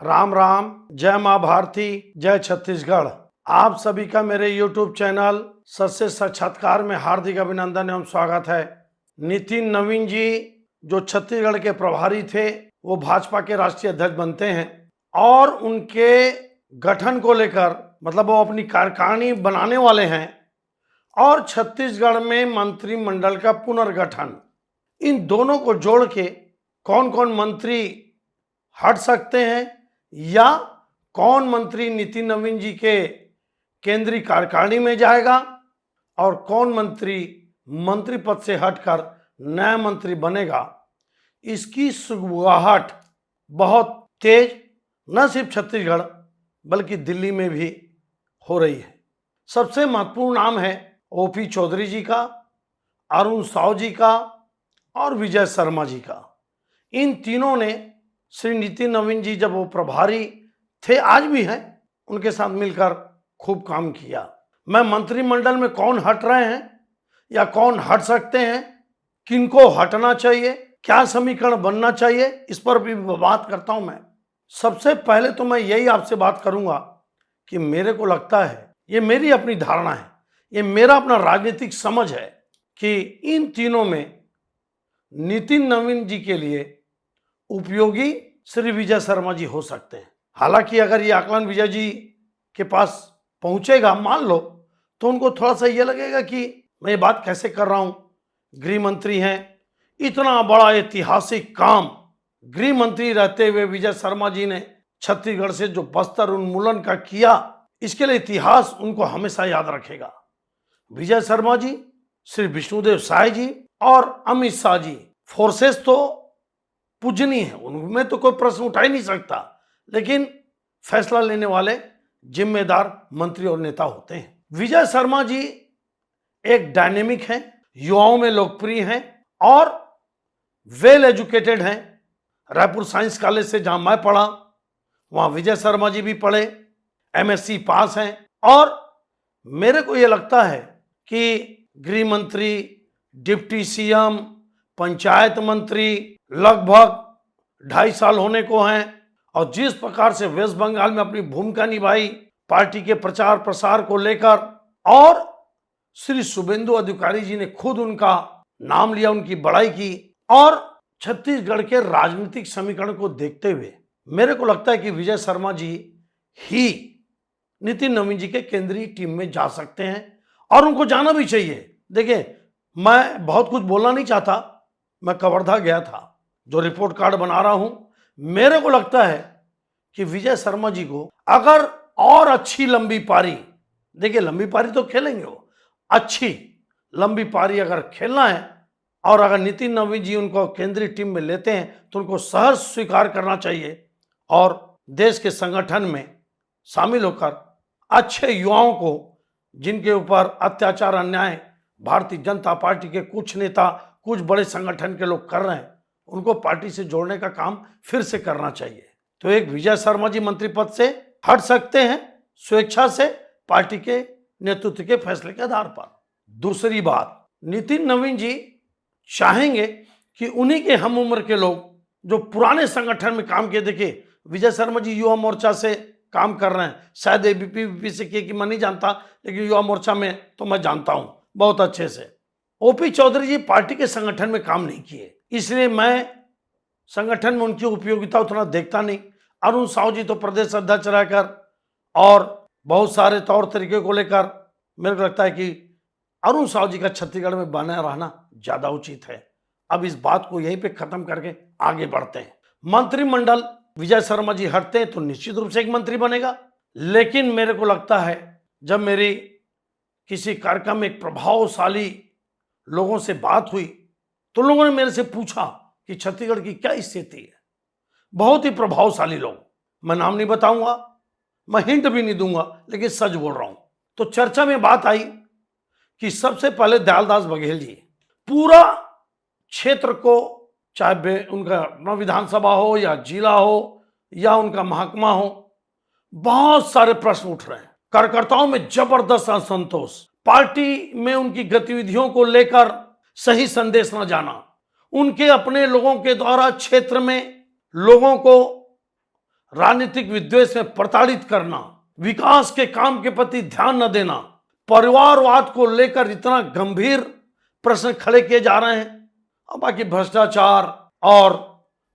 राम राम, जय माँ भारती, जय छत्तीसगढ़। आप सभी का मेरे YouTube चैनल सत्य साक्षात्कार में हार्दिक अभिनंदन एवं स्वागत है। नितिन नवीन जी जो छत्तीसगढ़ के प्रभारी थे वो भाजपा के राष्ट्रीय अध्यक्ष बनते हैं और उनके गठन को लेकर मतलब वो अपनी कार्यकारिणी बनाने वाले हैं और छत्तीसगढ़ में मंत्रिमंडल का पुनर्गठन, इन दोनों को जोड़ के कौन कौन मंत्री हट सकते हैं या कौन मंत्री नितिन नवीन जी के केंद्रीय कार्यकारिणी में जाएगा और कौन मंत्री पद से हटकर नया मंत्री बनेगा, इसकी सुगबुगाहट बहुत तेज न सिर्फ छत्तीसगढ़ बल्कि दिल्ली में भी हो रही है। सबसे महत्वपूर्ण नाम है ओपी चौधरी जी का, अरुण साव जी का और विजय शर्मा जी का। इन तीनों ने श्री नितिन नवीन जी जब वो प्रभारी थे, आज भी हैं, उनके साथ मिलकर खूब काम किया। मैं मंत्रिमंडल में कौन हट रहे हैं या कौन हट सकते हैं, किनको हटना चाहिए, क्या समीकरण बनना चाहिए, इस पर भी बात करता हूं। मैं सबसे पहले तो मैं यही आपसे बात करूंगा कि मेरे को लगता है, ये मेरी अपनी धारणा है, ये मेरा अपना राजनीतिक समझ है कि इन तीनों में नितिन नवीन जी के लिए उपयोगी श्री विजय शर्मा जी हो सकते हैं। हालांकि अगर ये आकलन विजय जी के पास पहुंचेगा, मान लो, तो उनको थोड़ा सा ये लगेगा कि मैं ये बात कैसे कर रहा हूं, गृह मंत्री हैं, इतना बड़ा ऐतिहासिक काम गृह मंत्री रहते हुए विजय शर्मा जी ने छत्तीसगढ़ से जो बस्तर उन्मूलन का किया, इसके लिए इतिहास उनको हमेशा याद रखेगा। विजय शर्मा जी, श्री विष्णुदेव साय जी और अमित शाह जी, फोर्सेस तो पूजनीय है, उनमें तो कोई प्रश्न उठा ही नहीं सकता, लेकिन फैसला लेने वाले जिम्मेदार मंत्री और नेता होते हैं। विजय शर्मा जी एक डायनेमिक हैं, युवाओं में लोकप्रिय हैं और वेल एजुकेटेड हैं। रायपुर साइंस कॉलेज से जहां मैं पढ़ा वहां विजय शर्मा जी भी पढ़े, MSc पास हैं और मेरे को यह लगता है कि गृह मंत्री, डिप्टी CM, पंचायत मंत्री लगभग 2.5 साल होने को हैं और जिस प्रकार से वेस्ट बंगाल में अपनी भूमिका निभाई पार्टी के प्रचार प्रसार को लेकर, और श्री शुभेंदु अधिकारी जी ने खुद उनका नाम लिया, उनकी बड़ाई की, और छत्तीसगढ़ के राजनीतिक समीकरण को देखते हुए मेरे को लगता है कि विजय शर्मा जी ही नितिन नवीन जी के केंद्रीय टीम में जा सकते हैं और उनको जाना भी चाहिए। देखिए, मैं बहुत कुछ बोलना नहीं चाहता, मैं कवर्धा गया था, जो रिपोर्ट कार्ड बना रहा हूं, मेरे को लगता है कि विजय शर्मा जी को अगर और अच्छी लंबी पारी, देखिए लंबी पारी तो खेलेंगे वो, अच्छी लंबी पारी अगर खेलना है और अगर नितिन नवीन जी उनको केंद्रीय टीम में लेते हैं तो उनको सहर्ष स्वीकार करना चाहिए और देश के संगठन में शामिल होकर अच्छे युवाओं को, जिनके ऊपर अत्याचार अन्याय भारतीय जनता पार्टी के कुछ नेता, कुछ बड़े संगठन के लोग कर रहे हैं, उनको पार्टी से जोड़ने का काम फिर से करना चाहिए। तो एक विजय शर्मा जी मंत्री पद से हट सकते हैं स्वेच्छा से, पार्टी के नेतृत्व के फैसले के आधार पर। दूसरी बात, नितिन नवीन जी चाहेंगे कि उन्हीं के हम उम्र के लोग जो पुराने संगठन में काम किए, देखिए विजय शर्मा जी युवा मोर्चा से काम कर रहे हैं, शायद ABP से किए कि मैं नहीं जानता, लेकिन युवा मोर्चा में तो मैं जानता हूं बहुत अच्छे से। ओपी चौधरी जी पार्टी के संगठन में काम नहीं किए, इसलिए मैं संगठन में उनकी उपयोगिता उतना देखता नहीं। अरुण साव जी तो प्रदेश अध्यक्ष रहकर और बहुत सारे तौर तरीके को लेकर मेरे को लगता है कि अरुण साव जी का छत्तीसगढ़ में बना रहना ज्यादा उचित है। अब इस बात को यहीं पे खत्म करके आगे बढ़ते हैं। मंत्रिमंडल, विजय शर्मा जी हटते हैं तो निश्चित रूप से एक मंत्री बनेगा, लेकिन मेरे को लगता है जब मेरी किसी कार्यक्रम में एक प्रभावशाली लोगों से बात हुई तो लोगों ने मेरे से पूछा कि छत्तीसगढ़ की क्या स्थिति है। बहुत ही प्रभावशाली लोग, मैं नाम नहीं बताऊंगा, मैं हिंट भी नहीं दूंगा, लेकिन सच बोल रहा हूं। तो चर्चा में बात आई कि सबसे पहले दयालदास बघेल जी पूरा क्षेत्र को, चाहे उनका अपना विधानसभा हो या जिला हो या उनका महकमा हो, बहुत सारे प्रश्न उठ रहे हैं। कार्यकर्ताओं में जबरदस्त असंतोष, पार्टी में उनकी गतिविधियों को लेकर सही संदेश न जाना, उनके अपने लोगों के द्वारा क्षेत्र में लोगों को राजनीतिक विद्वेष में प्रताड़ित करना, विकास के काम के प्रति ध्यान न देना, परिवारवाद को लेकर इतना गंभीर प्रश्न खड़े किए जा रहे हैं। और बाकी भ्रष्टाचार और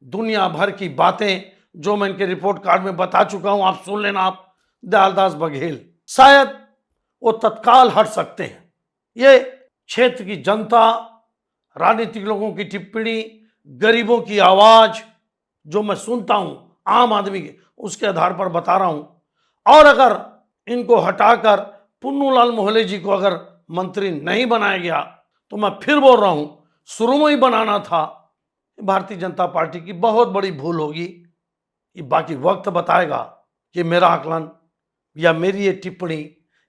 दुनिया भर की बातें जो मैं इनके रिपोर्ट कार्ड में बता चुका हूं, आप सुन लेना। आप दयालदास बघेल शायद वो तत्काल हट सकते हैं। ये क्षेत्र की जनता, राजनीतिक लोगों की टिप्पणी, गरीबों की आवाज जो मैं सुनता हूं आम आदमी के, उसके आधार पर बता रहा हूं। और अगर इनको हटाकर पुन्नूलाल मोहल्ले जी को अगर मंत्री नहीं बनाया गया तो मैं फिर बोल रहा हूं, शुरू में ही बनाना था। भारतीय जनता पार्टी की बहुत बड़ी भूल होगी। ये बाकी वक्त बताएगा कि मेरा आकलन या मेरी ये टिप्पणी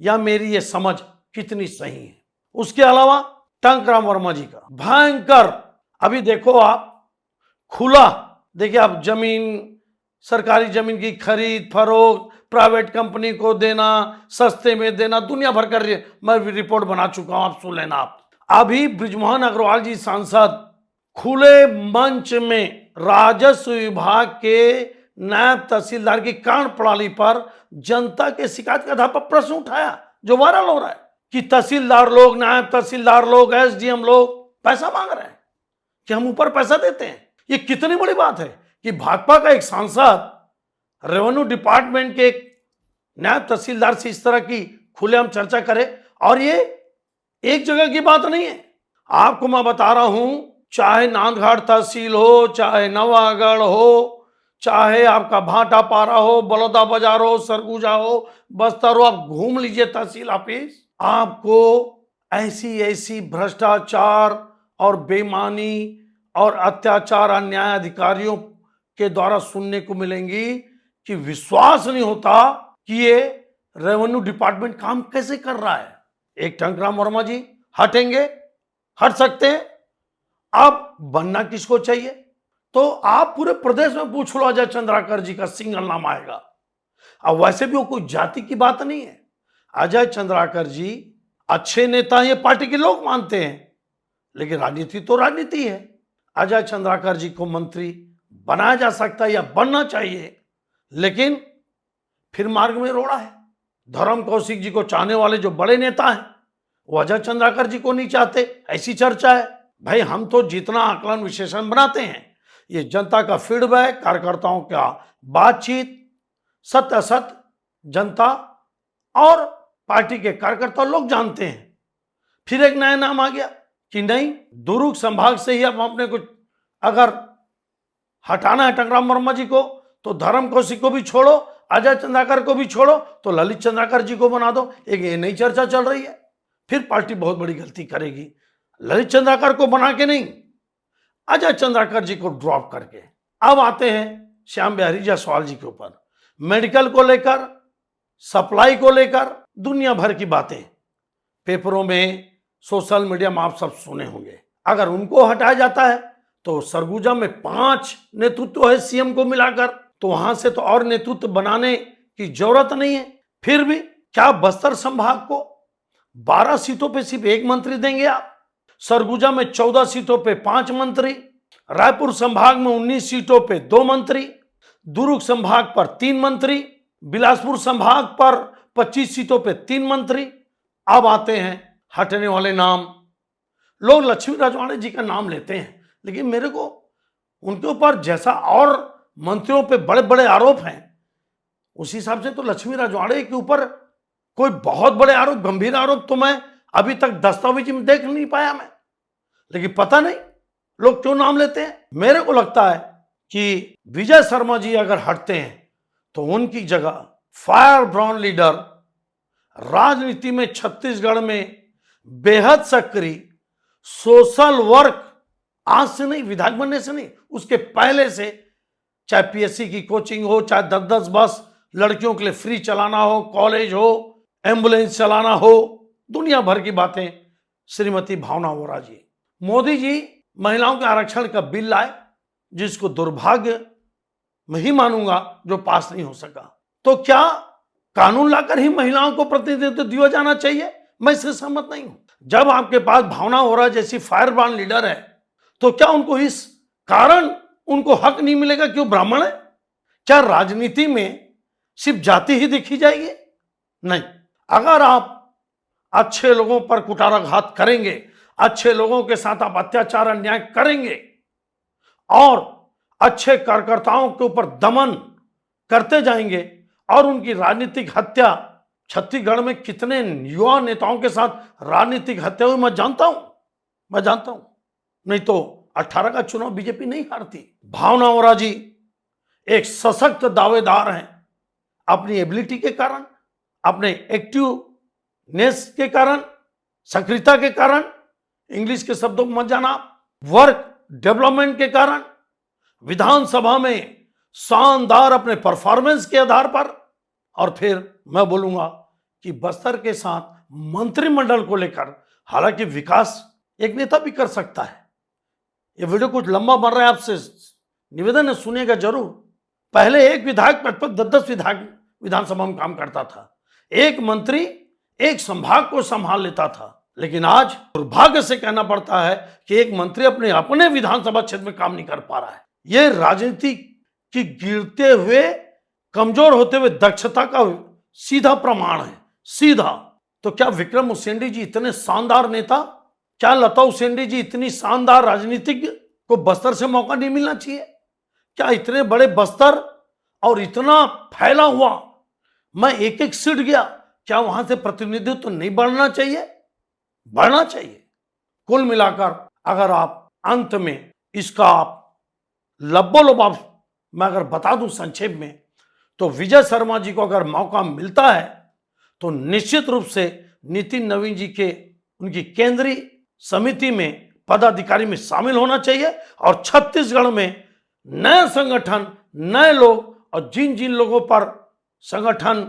या मेरी ये समझ कितनी सही है। उसके अलावा टंकराम वर्मा जी का भयंकर, अभी देखो आप खुला, देखिए आप जमीन, सरकारी जमीन की खरीद फरोख्त, प्राइवेट कंपनी को देना, सस्ते में देना, दुनिया भर कर रही है। मैं रिपोर्ट बना चुका हूं, आप सुन लेना। आप अभी बृजमोहन अग्रवाल जी सांसद खुले मंच में राजस्व विभाग के नायब तहसीलदार की कार्य प्रणाली पर जनता के शिकायत के आधार पर प्रश्न उठाया, जो वायरल हो रहा है कि तहसीलदार लोग, नायब तहसीलदार लोग, एसडीएम लोग पैसा मांग रहे हैं कि हम ऊपर पैसा देते हैं। ये कितनी बड़ी बात है कि भाजपा का एक सांसद रेवेन्यू डिपार्टमेंट के एक नायब तहसीलदार से इस तरह की खुलेआम चर्चा करे। और ये एक जगह की बात नहीं है, आपको मैं बता रहा हूं, चाहे नांदघाट तहसील हो, चाहे नवागढ़ हो, चाहे आपका भाटापारा हो, बलौदा बाजार हो, सरगुजा हो, बस्तर हो, आप घूम लीजिए तहसील ऑफिस, आपको ऐसी ऐसी भ्रष्टाचार और बेईमानी और अत्याचार अन्याय अधिकारियों के द्वारा सुनने को मिलेंगी कि विश्वास नहीं होता कि ये रेवेन्यू डिपार्टमेंट काम कैसे कर रहा है। एक टंकराम वर्मा जी हटेंगे, हट सकते हैं। अब बनना किसको चाहिए? तो आप पूरे प्रदेश में पूछ लो, अजय चंद्राकर जी का सिंगल नाम आएगा। अब वैसे भी वो कोई जाति की बात नहीं है। अजय चंद्राकर जी अच्छे नेता हैं, ये पार्टी के लोग मानते हैं, लेकिन राजनीति तो राजनीति है। अजय चंद्राकर जी को मंत्री बनाया जा सकता है या बनना चाहिए, लेकिन फिर मार्ग में रोड़ा है। धर्म कौशिक जी को चाहने वाले जो बड़े नेता हैं वो अजय चंद्राकर जी को नहीं चाहते, ऐसी चर्चा है। भाई हम तो जितना आकलन विश्लेषण बनाते हैं, ये जनता का फीडबैक, कार्यकर्ताओं का बातचीत, सत्य असत्य जनता और पार्टी के कार्यकर्ता लोग जानते हैं। फिर एक नया नाम आ गया कि नहीं, दुर्ग संभाग से ही अब अपने को अगर हटाना है टंकराम वर्मा जी को, तो धर्म कौशिक को भी छोड़ो, अजय चंद्राकर को भी छोड़ो, तो ललित चंद्राकर जी को बना दो। एक ये नई चर्चा चल रही है। फिर पार्टी बहुत बड़ी गलती करेगी, ललित चंद्राकर को बना के नहीं, अजय चंद्राकर जी को ड्रॉप करके। अब आते हैं श्याम बिहारी जायसवाल जी के ऊपर, मेडिकल को लेकर, सप्लाई को लेकर दुनिया भर की बातें पेपरों में, सोशल मीडिया में आप सब सुने होंगे। अगर उनको हटाया जाता है तो सरगुजा में 5 नेतृत्व है सीएम को मिलाकर, तो वहां से तो और नेतृत्व बनाने की जरूरत नहीं है। फिर भी क्या बस्तर संभाग को 12 सीटों पे सिर्फ 1 मंत्री देंगे आप? सरगुजा में 14 सीटों पे 5 मंत्री, रायपुर संभाग में 19 सीटों पे 2 मंत्री, दुर्ग संभाग पर 3 मंत्री, बिलासपुर संभाग पर 25 सीटों पे 3 मंत्री। अब आते हैं हटने वाले नाम। लोग लक्ष्मी राजवाड़े जी का नाम लेते हैं, लेकिन मेरे को उनके ऊपर जैसा और मंत्रियों पे बड़े बड़े आरोप हैं, उस हिसाब से तो लक्ष्मी राजवाड़े के ऊपर कोई बहुत बड़े आरोप, गंभीर आरोप तो मैं अभी तक दस्तावेज में देख नहीं पाया मैं। लेकिन पता नहीं लोग क्यों नाम लेते हैं। मेरे को लगता है कि विजय शर्मा जी अगर हटते हैं तो उनकी जगह फायर ब्रांड लीडर, राजनीति में छत्तीसगढ़ में बेहद सक्रिय, सोशल वर्क आज से नहीं, विधायक बनने से नहीं, उसके पहले से, चाहे पीएससी की कोचिंग हो, चाहे 10-10 बस लड़कियों के लिए फ्री चलाना हो, कॉलेज हो, एम्बुलेंस चलाना हो, दुनिया भर की बातें श्रीमती भावना वोरा जी। मोदी जी महिलाओं के आरक्षण का बिल लाए, जिसको दुर्भाग्य मैं ही मानूंगा जो पास नहीं हो सका। तो क्या कानून लाकर ही महिलाओं को प्रतिनिधित्व दिया जाना चाहिए? मैं इससे सहमत नहीं हूं। जब आपके पास भावना वोरा जैसी फायर ब्रांड लीडर है, तो क्या उनको इस कारण उनको हक नहीं मिलेगा कि वो ब्राह्मण है? क्या राजनीति में सिर्फ जाति ही देखी जाएगी? नहीं। अगर आप अच्छे लोगों पर कुठाराघात करेंगे, अच्छे लोगों के साथ आप अत्याचार अन्याय करेंगे और अच्छे कार्यकर्ताओं के ऊपर दमन करते जाएंगे और उनकी राजनीतिक हत्या, छत्तीसगढ़ में कितने युवा नेताओं के साथ राजनीतिक हत्या हुई मैं जानता हूं। नहीं तो 18 का चुनाव बीजेपी नहीं हारती। भावना वोरा जी एक सशक्त दावेदार हैं, अपनी एबिलिटी के कारण, अपने एक्टिवनेस के कारण, सक्रियता के कारण, इंग्लिश के शब्दों को मत जाना, वर्क डेवलपमेंट के कारण, विधानसभा में शानदार अपने परफॉर्मेंस के आधार पर, और फिर मैं बोलूंगा कि बस्तर के साथ मंत्रिमंडल को लेकर, हालांकि विकास एक नेता भी कर सकता है। ये वीडियो कुछ लंबा बन रहा है, आपसे निवेदन है सुनिएगा जरूर। पहले एक विधायक 10 विधायक विधानसभा में काम करता था, एक मंत्री एक संभाग को संभाल लेता था, लेकिन आज दुर्भाग्य से कहना पड़ता है कि एक मंत्री अपने विधानसभा क्षेत्र में काम नहीं कर पा रहा है। यह राजनीति की गिरते हुए, कमजोर होते हुए दक्षता का सीधा प्रमाण है, सीधा। तो क्या विक्रम उसेंडी जी इतने शानदार नेता, क्या लता उसेंडी जी इतनी शानदार राजनीतिज्ञ को बस्तर से मौका नहीं मिलना चाहिए? क्या इतने बड़े बस्तर और इतना फैला हुआ, मैं एक सीट गया, क्या वहां से प्रतिनिधित्व तो नहीं बढ़ना चाहिए? बढ़ना चाहिए। कुल मिलाकर अगर आप अंत में इसका आप लब्बोलुबाब मैं अगर बता दूं संक्षेप में, तो विजय शर्मा जी को अगर मौका मिलता है तो निश्चित रूप से नितिन नवीन जी के उनकी केंद्रीय समिति में पदाधिकारी में शामिल होना चाहिए और छत्तीसगढ़ में नए संगठन, नए लोग, और जिन जिन लोगों पर संगठन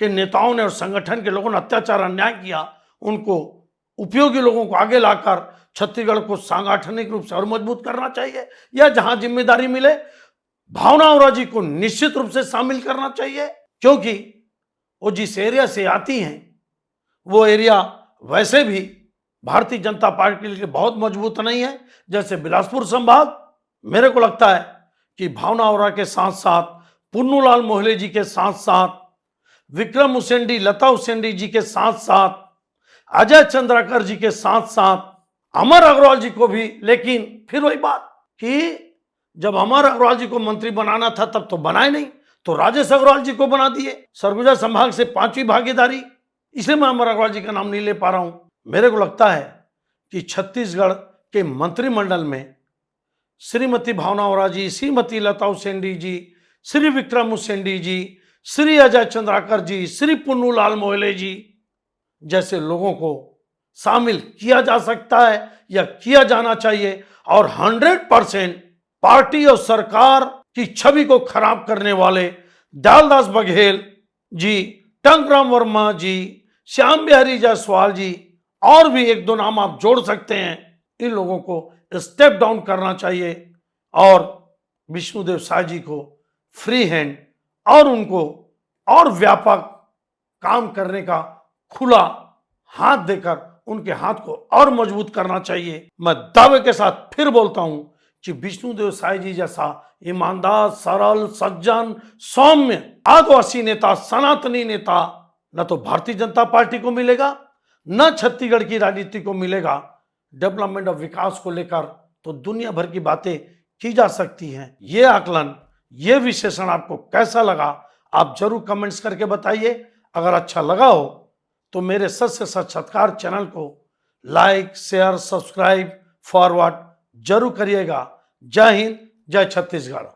के नेताओं ने और संगठन के लोगों ने अत्याचार अन्याय किया, उनको उपयोगी लोगों को आगे लाकर छत्तीसगढ़ को सांगठनिक रूप से और मजबूत करना चाहिए, या जहां जिम्मेदारी मिले भावना वोरा जी को निश्चित रूप से शामिल करना चाहिए, क्योंकि वो जिस एरिया से आती हैं वो एरिया वैसे भी भारतीय जनता पार्टी के लिए बहुत मजबूत नहीं है। जैसे बिलासपुर संभाग, मेरे को लगता है कि भावना वोरा के साथ साथ पुन्नूलाल मोहले जी के साथ साथ विक्रम उसेंडी, लता उसेंडी जी के साथ साथ अजय चंद्राकर जी के साथ साथ अमर अग्रवाल जी को भी, लेकिन फिर वही बात कि जब अमर अग्रवाल जी को मंत्री बनाना था तब तो बनाए नहीं, तो राजेश अग्रवाल जी को बना दिए। सरगुजा संभाग से 5वीं भागीदारी, इसलिए मैं अमर अग्रवाल जी का नाम नहीं ले पा रहा हूं। मेरे को लगता है कि छत्तीसगढ़ के मंत्रिमंडल में श्रीमती भावना वोरा जी, श्रीमती लता उसेंडी जी, श्री विक्रम उसेंडी जी, श्री अजय चंद्राकर जी, श्री पुन्नूलाल मोहले जी जैसे लोगों को शामिल किया जा सकता है या किया जाना चाहिए। और 100% पार्टी और सरकार की छवि को खराब करने वाले दयालदास बघेल जी, टंकराम वर्मा जी, श्याम बिहारी जायसवाल जी, और भी एक दो नाम आप जोड़ सकते हैं, इन लोगों को स्टेप डाउन करना चाहिए और विष्णुदेव साय जी को फ्री हैंड और उनको और व्यापक काम करने का खुला हाथ देकर उनके हाथ को और मजबूत करना चाहिए। मैं दावे के साथ फिर बोलता हूं कि विष्णुदेव साय जी जैसा ईमानदार, सरल, सज्जन, सौम्य, आदिवासी नेता, सनातनी नेता न तो भारतीय जनता पार्टी को मिलेगा, न छत्तीसगढ़ की राजनीति को मिलेगा। डेवलपमेंट और विकास को लेकर तो दुनिया भर की बातें की जा सकती हैं। ये आकलन, ये विश्लेषण आपको कैसा लगा आप जरूर कमेंट्स करके बताइए। अगर अच्छा लगा हो तो मेरे सच से साक्षात्कार चैनल को लाइक, शेयर, सब्सक्राइब, फॉरवर्ड जरूर करिएगा। जय हिंद, जय छत्तीसगढ़।